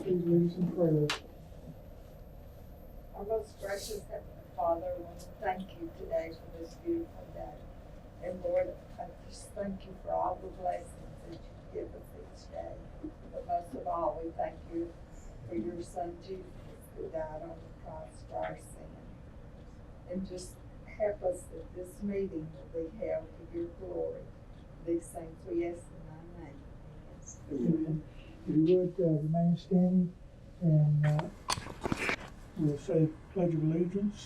please lead us in prayer? Our most gracious Heavenly Father, I want to thank you today for this beautiful day. And Lord, I just thank you for all the blessings that you give us each day. But most of all, we thank you for your Son Jesus who died on the cross for our sin. And just help us that this meeting will be held to your glory. These things we ask in thy name. Amen. If you would remain standing and we'll say Pledge of Allegiance.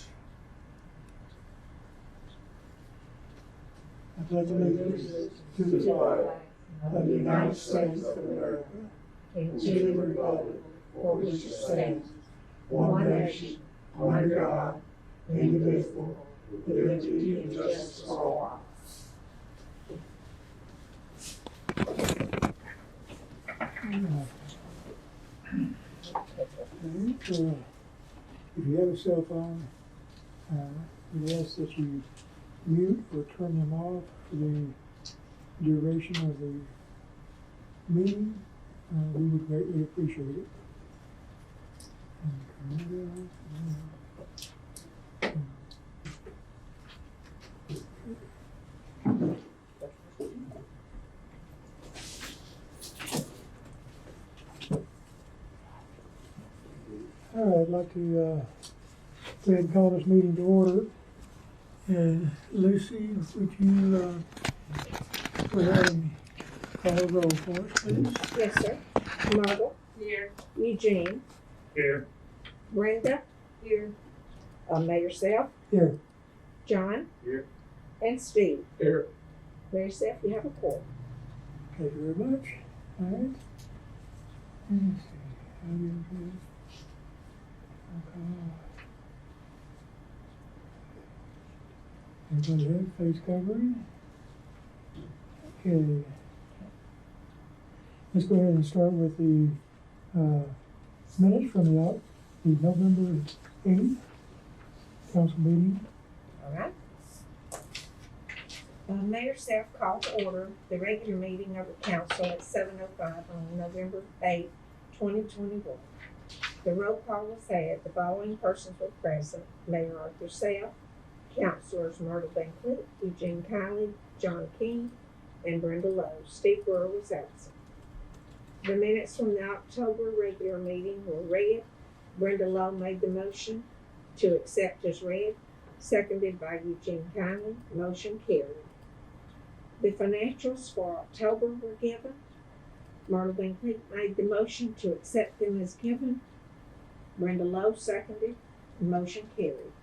I pledge allegiance to the flag of the United States of America and to the republic for which it stands, one nation, under God, indivisible, with liberty and justice for all. If you have a cell phone, we ask that you mute or turn them off for the duration of the meeting. We would greatly appreciate it. All right, I'd like to go ahead and call this meeting to order. And Lucy, would you go ahead and call the roll for us, please? Yes, sir. Marble. Here. Eugene. Here. Brenda. Here. Mayor Self. Here. John. Here. And Steve. Here. Mayor Self, you have a quorum. Thank you very much. All right. Let me see. How do you do? Everybody have face covering? Okay. Let's go ahead and start with the minutes from the November 8th council meeting. All right. Mayor Self called to order the regular meeting of the council at 7:05 on November 8th, 2021. The roll call was had. The following persons were present: Mayor Arthur Self, Councilors Myrtle Van Cleet, Eugene Kiley, John King, and Brenda Lowe. Steve Burr was absent. The minutes from the October regular meeting were read. Brenda Lowe made the motion to accept as read, seconded by Eugene Kiley. Motion carried. The financials for October were given. Myrtle Van Cleet made the motion to accept them as given. Brenda Lowe seconded. Motion carried.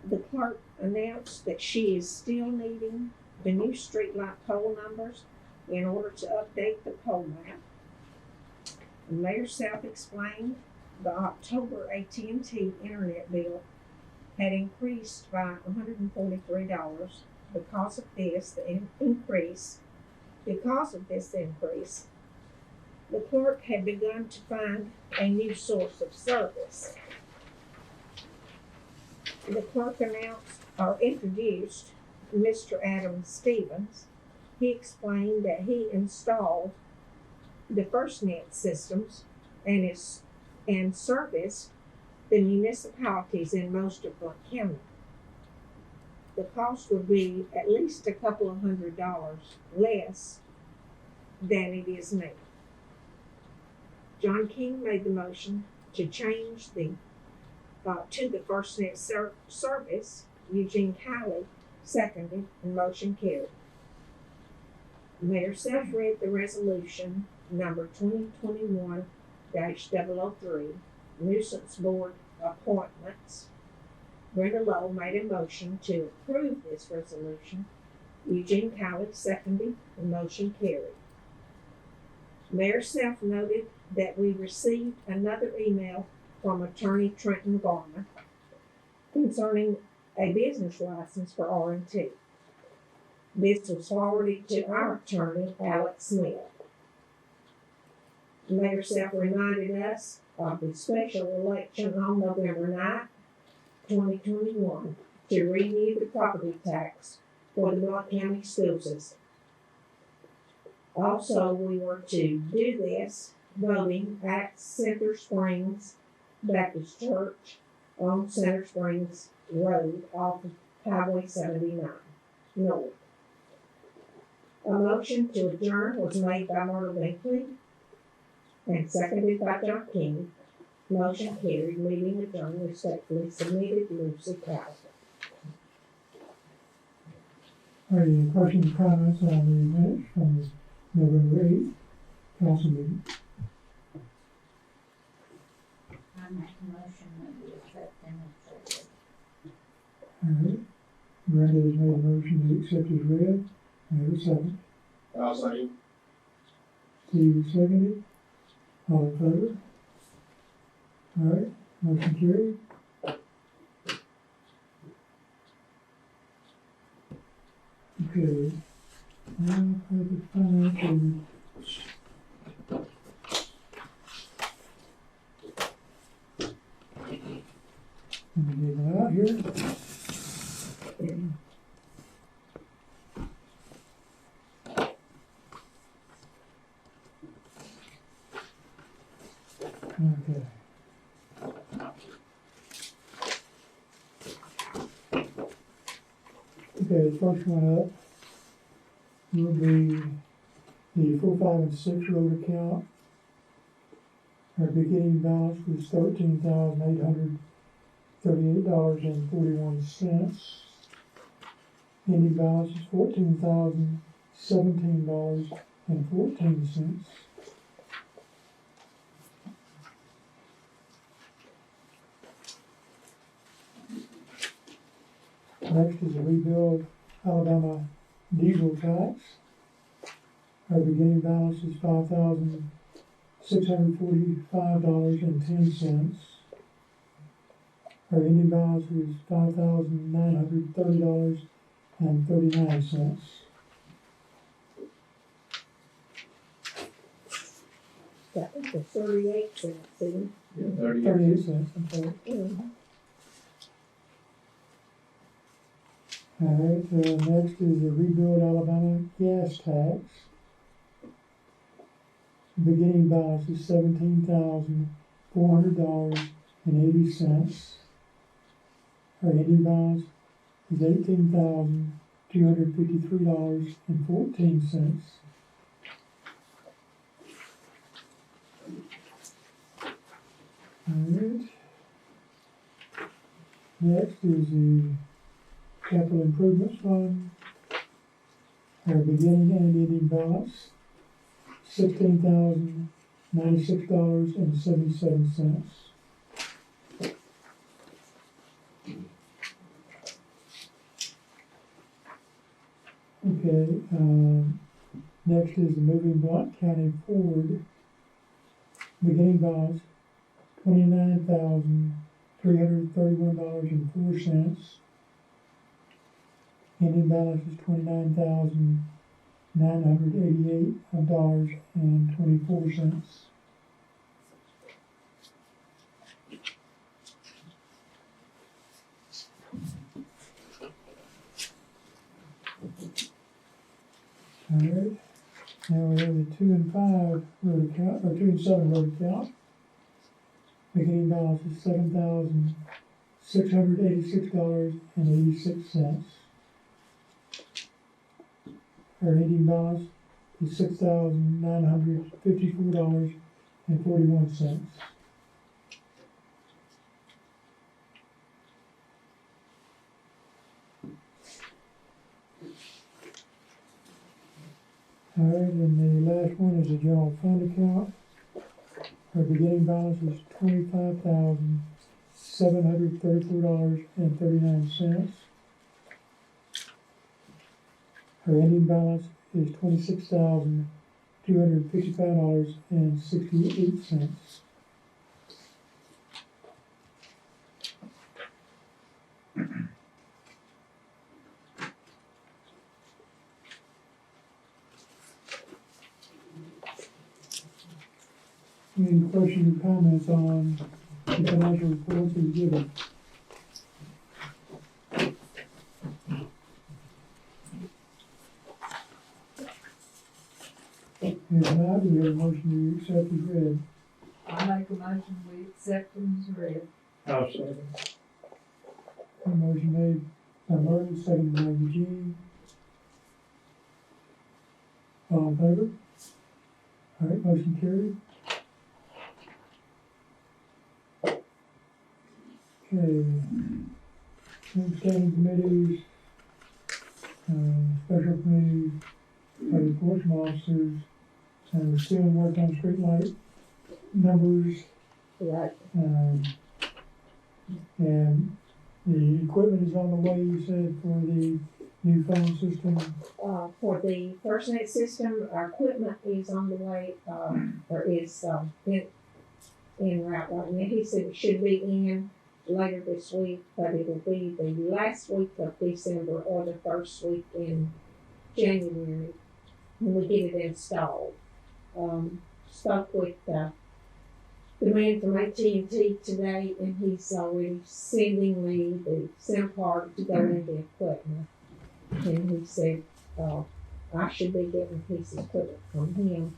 The clerk announced that she is still needing the new streetlight pole numbers in order to update the pole map. And Mayor South explained the October AT&T internet bill had increased by $143. Because of this increase, the clerk had begun to find a new source of service. The clerk introduced Mr. Adam Stevens. He explained that he installed the FirstNet systems and serviced the municipalities in most of Blount County. The cost would be at least a couple of $100 less than it is now. John King made the motion to change to the FirstNet service. Eugene Kiley seconded, and motion carried. Mayor Self read the resolution number 2021-003, nuisance board appointments. Brenda Lowe made a motion to approve this resolution. Eugene Kiley seconded, and motion carried. Mayor Self noted that we received another email from Attorney Trenton Garner concerning a business license for R&T. This was forwarded to our attorney, Alex Smith. Mayor Self reminded us of the special election on November 9th, 2021 to renew the property tax for the Blount County school system. Also, we were to do this voting at Center Springs Baptist Church on Center Springs Road off of Highway 79 North. A motion to adjourn was made by Myrtle Binkley and seconded by John King. Motion carried, meeting adjourned, respectfully submitted, Lucy Cowell. Are there any questions or comments on the minutes from the November 8th council meeting? I make a motion that we accept them as read. All right. Brenda has made a motion to accept as read. I have a second. I'll second. Steve seconded. All in favor? All right, motion carried. Okay. Now for the financial. Let me get it out here. Okay. Okay, the first one up will be the 4, 5, and 6 road account. Our beginning balance was $13,838.41. Ending balance is $14,017.14. Next is a rebuild Alabama diesel tax. Our beginning balance is $5,645.10. Our ending balance is $5,930.39. That was the 38 cents, see? 38 cents, I'm sorry. All right, next is the rebuild Alabama gas tax. Beginning balance is $17,400.80. Our ending balance is $18,253.14. All right. Next is the Capital Improvements Fund. Our beginning and ending balance, $16,096.77. Okay, next is the Moving Blount County Ford. Beginning balance, $29,331.04. Ending balance is $29,988.24. All right. Now we have the 2 and 5 road account, or 2 and 7 road account. Beginning balance is $7,686.86. Our ending balance is $6,954.41. All right, and the last one is the general fund account. Our beginning balance is $25,734.39. Our ending balance is $26,255.68. Any questions or comments on the financial reports as given? If not, we have a motion to accept as read. I make a motion, we accept them as read. I'll second. A motion made by Martin, seconded by Eugene. All in favor? All right, motion carried. Okay. New standing committees, special committees, code enforcement officers, and we're still working on streetlight numbers. Right. And the equipment is on the way, you said, for the new phone system. For the FirstNet system, our equipment is on the way, or is, en route right now. He said it should be in later this week, but it'll be the last week of December or the first week in January when we get it installed. Spoke with, the man from AT&T today, and he's already sending me the SIM card to go in the equipment. And he said, I should be getting a piece of equipment from him.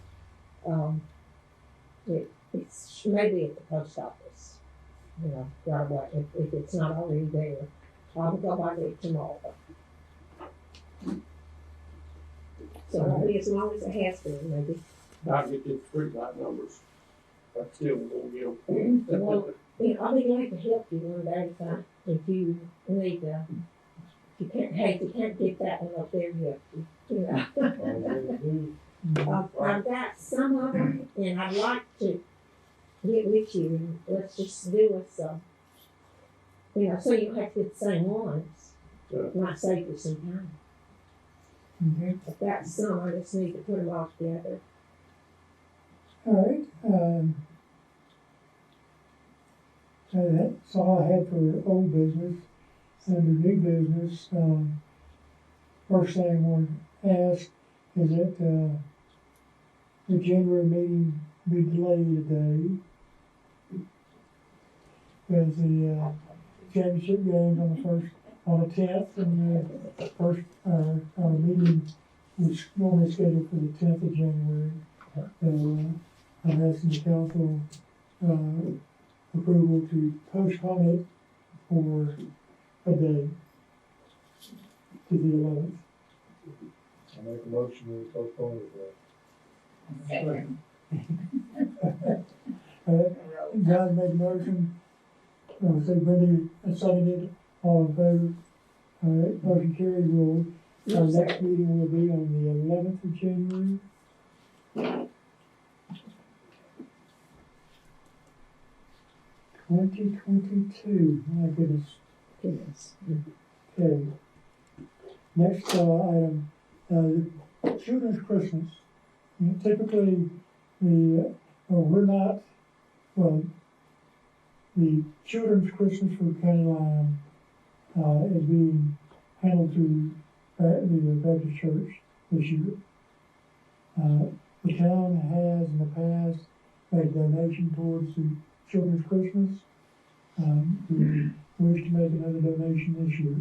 It's maybe at the post office, you know, right away, if it's not already there. I'll go by there tomorrow. So it'll be as long as it has been, maybe. I'll get the streetlight numbers. I still won't get them. Well, you know, I'll be glad to help you one day if you need if you can't get that one up there yet, you know. I've got some of them, and I'd like to get with you, and let's just do it some. You know, so you don't have to get the same ones. Yeah. Might save you some time. Okay. I've got some, I just need to put them all together. All right, that's all I had for old business. Under new business, first thing I want to ask is that, the January meeting be delayed a day. Because the, championship games on the 10th, and the first, meeting was normally scheduled for the 10th of January. So, I'm asking the council, approval to postpone it for a day to the 11th. I make a motion to postpone it. John made a motion, say Brenda seconded, all in favor. All right, motion carried. Our next meeting will be on the 11th of January. My goodness. Yes. Okay. Next, item, Children's Christmas. You know, typically, the Children's Christmas for County Line, is being handled through, the Baptist Church this year. The town has in the past made a donation towards the Children's Christmas. We wish to make another donation this year.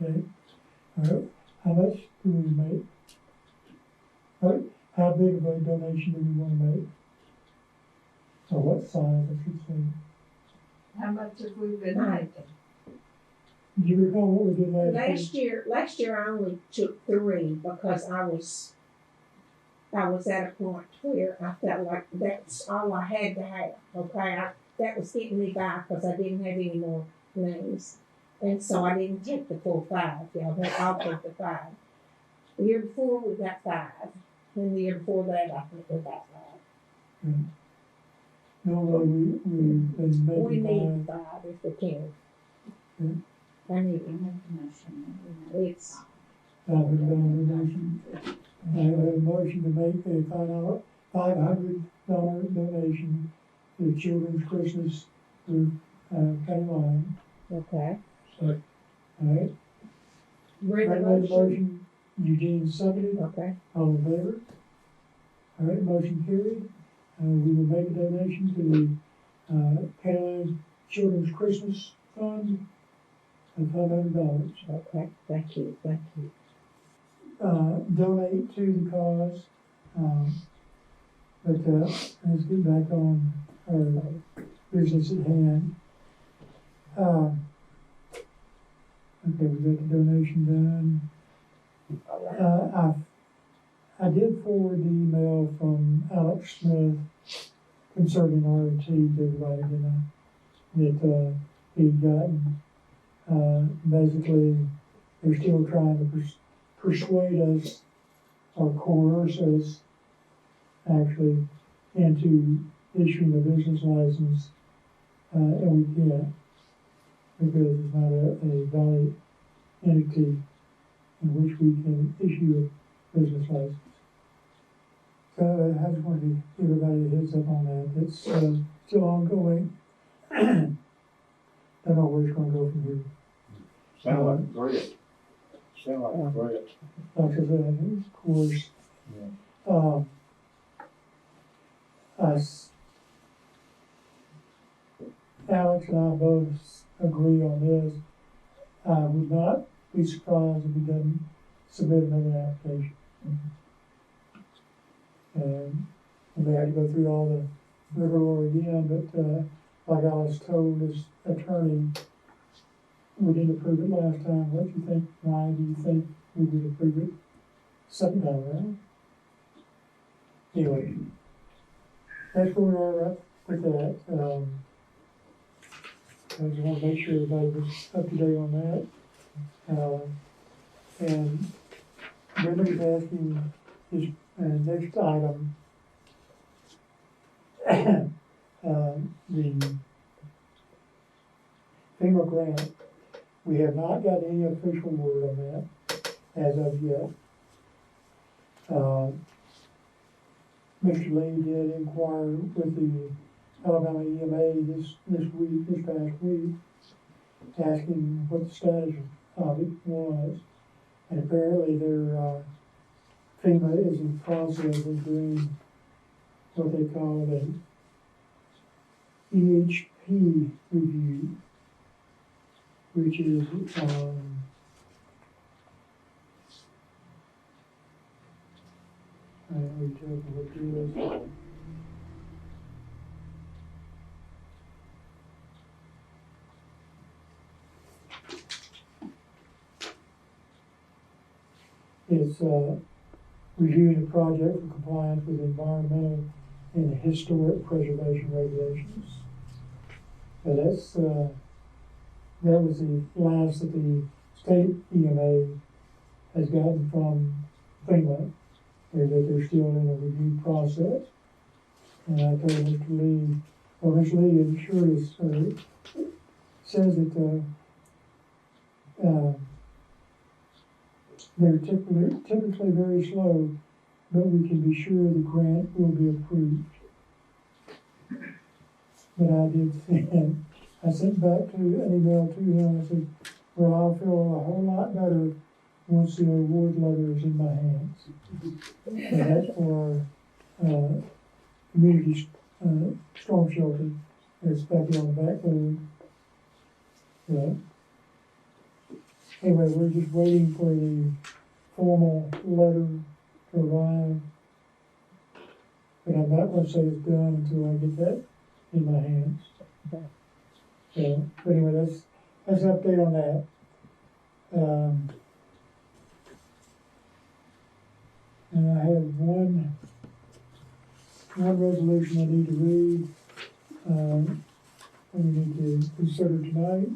Okay, all right, how much do we make? How big of a donation do we want to make? Or what size, I should say? How much have we been making? Do you recall what we did last year? Last year I only took 3 because I was at a point where I felt like that's all I had to have, okay? That was getting me by because I didn't have any more names. And so I didn't take the full 5, I'll take the 5. The year before we got 5, and the year before that I think we got 5. Normally, we've been making We need 5. 5 if we can. Okay. I need it. It's, $500 donation. I have a motion to make a $500 donation to the Children's Christmas for, County Line. okay. All right. Read the Brenda made a motion. motion, Eugene seconded, Okay. all in favor? All right, motion carried. We will make a donation to the, County Line Children's Christmas Fund. of $500. Okay, thank you. Donate to the cause. But let's get back on our business at hand. Okay, we got the donation done. I did forward the email from Alex Smith concerning RT to everybody, that he'd gotten. Basically, they're still trying to persuade us or coerce us actually into issuing a business license, and we can't, because it's not a valid entity in which we can issue a business license. So I just wanted to give everybody a heads up on that. It's still ongoing. Don't know where it's gonna go from here. Sound like a threat. Sound like a threat. Like I said, of course, Alex and I both agree on this. I would not be surprised if he doesn't submit another application. We may have to go through all the rigmarole again, but like I was told his attorney, we didn't approve it last time. What do you think? Why do you think we would approve it second time around? Anyway, that's where we are with that. I just want to make sure everybody was up to date on that. And Brenda was asking his next item, the FEMA grant. We have not got any official word on that as of yet. Mr. Lee did inquire with the Alabama EMA this past week, asking what the status of it was. And apparently their FEMA is in process of doing what they call an EHP review, which is I don't know tell you what it is. It's reviewing a project for compliance with environmental and historic preservation regulations. So that was the last that the state EMA has gotten from FEMA, is that they're still in a review process. And I told Mr. Lee, Mr. Lee says that they're typically very slow, but we can be sure the grant will be approved. But I sent back to an email to him. I said, well, I'll feel a whole lot better once the award letter is in my hands. And that's for community storm shelter. It's back on the backboard. Anyway, we're just waiting for the formal letter to arrive. But I'm not going to say it's done until I get that in my hands. So, but anyway, that's an update on that. And I have one resolution I need to read. We need to consider tonight.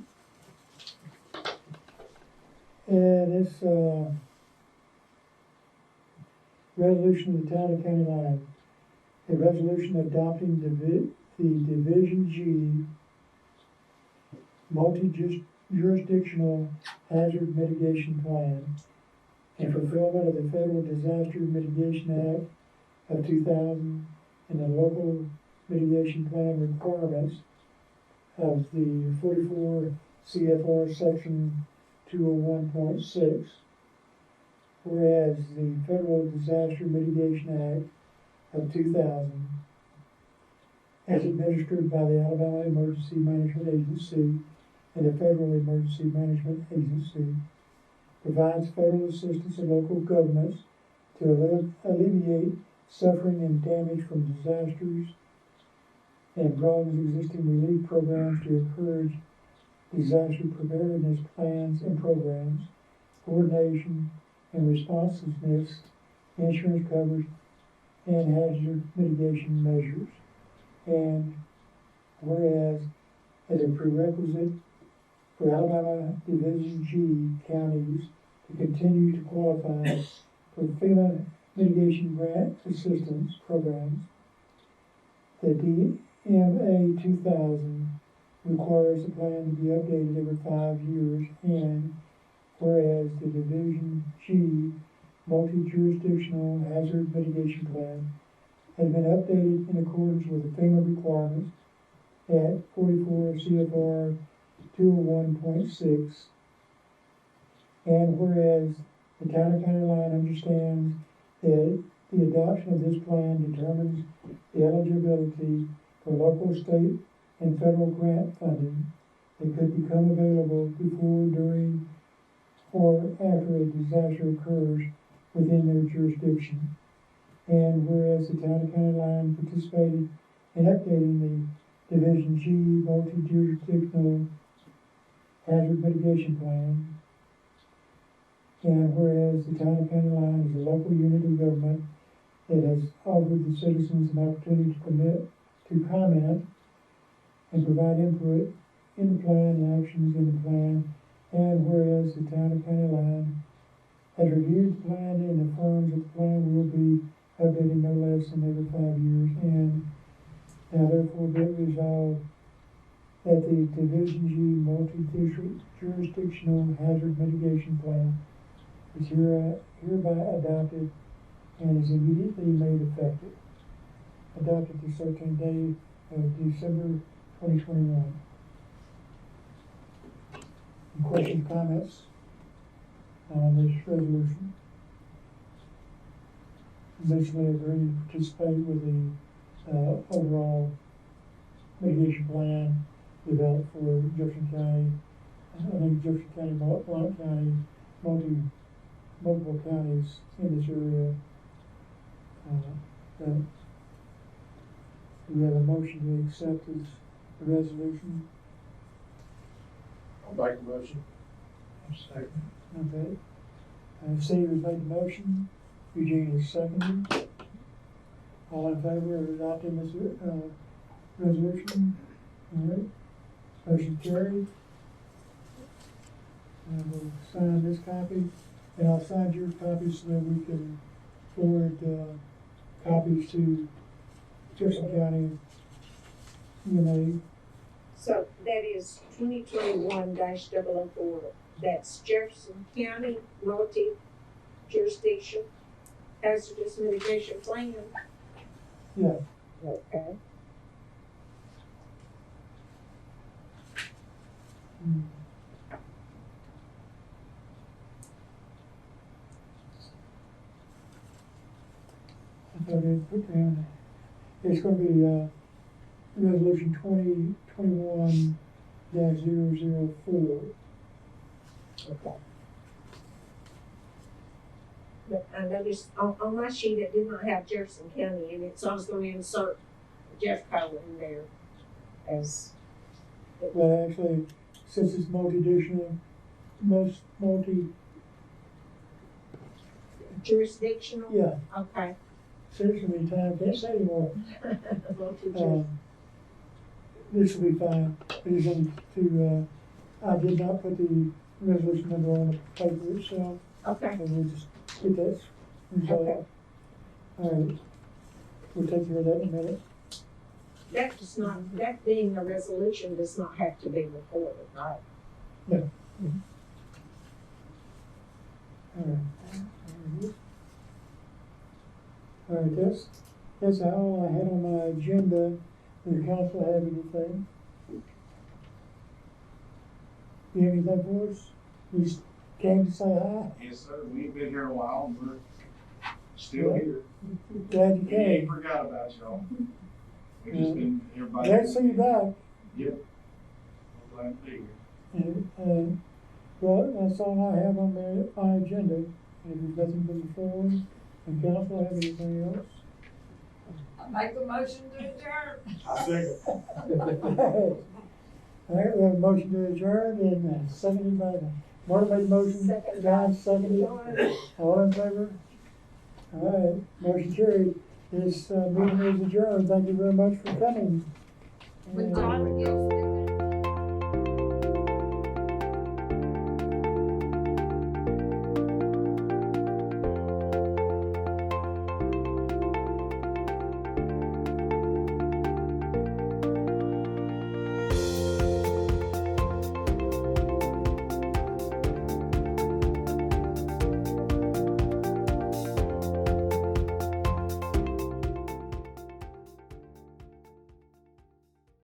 And it's resolution of the town of County Line. A resolution adopting the Division G multi-jurisdictional hazard mitigation plan and fulfillment of the Federal Disaster Mitigation Act of 2000 and the local mitigation plan requirements of the 44 CFR section 201.6, whereas the Federal Disaster Mitigation Act of 2000, as administered by the Alabama Emergency Management Agency, and the Federal Emergency Management Agency, provides federal assistance to local governments to alleviate suffering and damage from disasters, and broadens existing relief programs to encourage disaster preparedness plans and programs, coordination and responsiveness, insurance coverage, and hazard mitigation measures. And whereas, as a prerequisite for Alabama Division G counties to continue to qualify for FEMA mitigation grant assistance programs, the DMA 2000 requires the plan to be updated every 5 years, and whereas the Division G multi-jurisdictional hazard mitigation plan has been updated in accordance with the FEMA requirements at 44 CFR 201.6, and whereas the town of County Line understands that the adoption of this plan determines the eligibility for local, state, and federal grant funding that could become available before, during, or after a disaster occurs within their jurisdiction. And whereas the town of County Line participated in updating the Division G multi-jurisdictional hazard mitigation plan, and whereas the town of County Line is a local unit of government that has offered the citizens an opportunity to comment and provide input in the plan and actions in the plan, and whereas the town of County Line has reviewed the plan and affirms that the plan will be updated no less than every 5 years, and now therefore be it resolved that the Division G multi-jurisdictional hazard mitigation plan is hereby adopted and is immediately made effective. Adopted the 13th day of December 2021. Any questions, comments on this resolution? Basically agree to participate with the overall mitigation plan developed for Jefferson County, I think Jefferson County, Blount County, multiple counties in this area. Do we have a motion to accept this resolution? I'll make a motion. Second. Okay. Steve has made the motion. Eugene is seconded. All in favor of adopting this resolution? All right. Motion carried. And we'll sign this copy, and I'll sign your copy so that we can forward copies to Jefferson County EMA. So that is 2021-004. That's Jefferson County multi-jurisdiction hazardous mitigation plan. Yeah. Okay. Mm. I thought I'd put down, it's gonna be, resolution 2021-004. Okay. But I noticed on my sheet it did not have Jefferson County in it, so I was going to insert Jeffco in there as. Well, actually, since it's multi-jurisdictional, Jurisdictional? yeah, Okay. seriously, many times, can't say anymore. Multi-jurisdictional. This will be fine. It is only to, I did not put the resolution number on the paper itself, Okay. so we'll just get that resolved. Okay. All right, we'll take care of that in a minute. That does not, that being a resolution does not have to be recorded, right? No. All right. All right, that's all I had on my agenda. Does the council have anything? You have anything for us? You just came to say hi? Yes, sir. We've been here a while and we're still here. Glad you We ain't came. forgot about y'all. We just been, everybody. Glad to see you back. Yep. I'm glad to be here. And, well, that's all I have on my agenda. And if there's nothing from the floor, and council have anything else? I make a motion to adjourn. I think. All right, we have a motion to adjourn and seconded by, Marta made the motion, Second. John seconded. All in favor? All right, motion carried. This meeting is adjourned. Thank you very much for coming. When And- John gives me